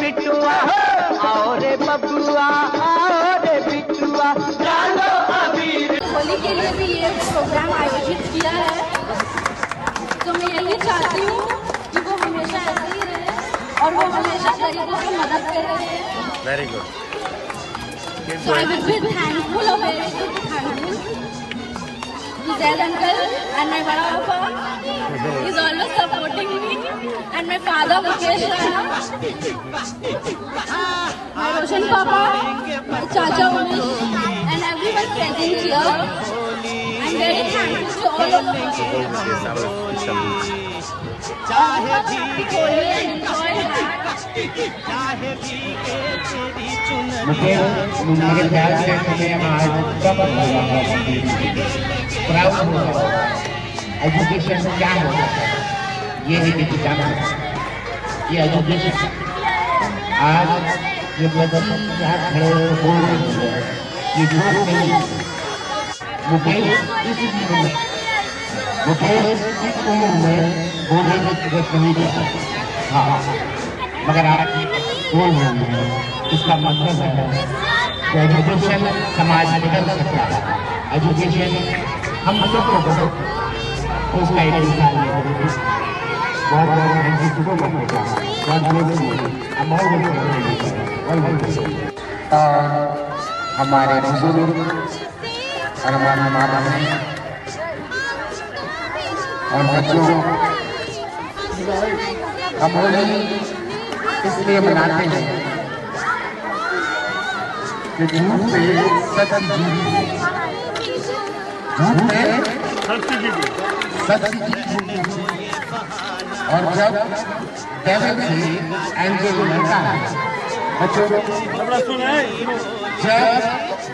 बिटुआ, आओ रे बबुआ, आओ रे बिटुआ, डालो अबीर। होली के लिए भी ये प्रोग्राम आयोजित किया है, तो मैं यही चाहती हूँ कि वो हमेशा ऐसे ही रहे और वो हमेशा गरीबों की मदद करे। Very good. So I will be thankful or very thankful to Zaid uncle and my bada papa is always supporting me, and my father Mukesh Rana, my Roshan papa, my Chacha Umesh, and everyone present here. I'm very thankful to all of you. चाहे भीगे मेरे ख्याल से तुम्हें आज कब proud होगा। Education क्या होता है ये नहीं कि जाना ये एजुकेशन। आज ये बच्चे यहाँ खड़े हो रहे हैं, ये झूठ नहीं। मुकेश इस उम्र में बोलने की जरूरत नहीं है। हाँ, मगर आप बोल रहे हैं, इसका मतलब है कि एजुकेशन समाज बदल सकता है। एजुकेशन हम सबको बदल उसका एक इंसान बहुत हमारे बुजुर्ग और हमारे माँ बाप और बच्चों हम होली इसलिए मनाते हैं कि झूठ पे सच जीती, झूठ पे सच जीती। और जब डेविल से एंजल लड़ता है, बच्चों जब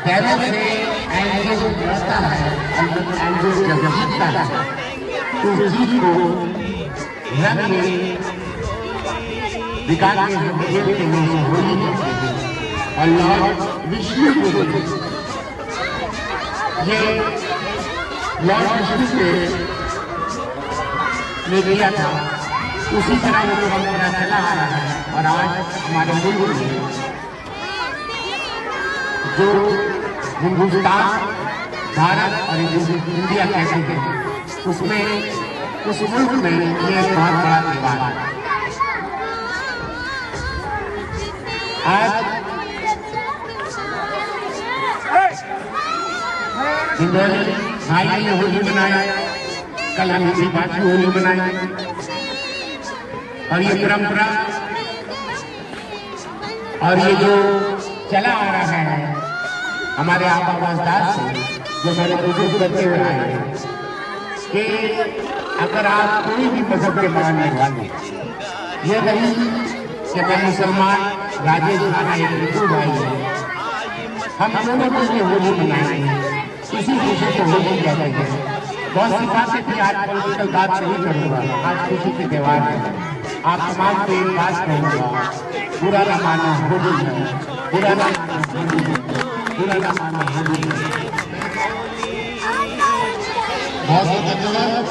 डेविल से एंजल लड़ता है, एंजल जब जीतता है तो जीत को रंग में दिखा के हम खेलते हैं, होली खेलते हैं। और लॉर्ड विष्णु को ये लॉर्ड विष्णु ने दिया था, उसी तरह वो परंपरा चला आ रहा है। और आज हमारे मुल्क में जो हिंदुस्तान, भारत और इंडिया कहते हैं, उसमें उस मुल्क में ये बहुत बड़ा त्योहार है। आज हिंदुस्तानी भाई ने होली मनाया, कल हम इसी बात की होली मनाएंगे। और ये परंपरा और ये जो चला आ रहा है हमारे आबा अजदाद से, जो मैंने बुजुर्ग करते हुए आए हैं कि अगर आप कोई भी मजहब के मानने वाले, ये नहीं कि मैं मुसलमान, राजेश खाना एक हिंदू भाई है, हम दोनों को ये होली मनाएंगे, इसी खुशी को होली कहते हैं। बहुत सी बातें थी, आज पॉलिटिकल बात नहीं करूँगा, आज खुशी के त्योहार है। आप तमाम को एक बात कहूँगा, बुरा ना मानो होली है, बुरा ना मानो होली है, बुरा ना मानो होली है। बहुत धन्यवाद।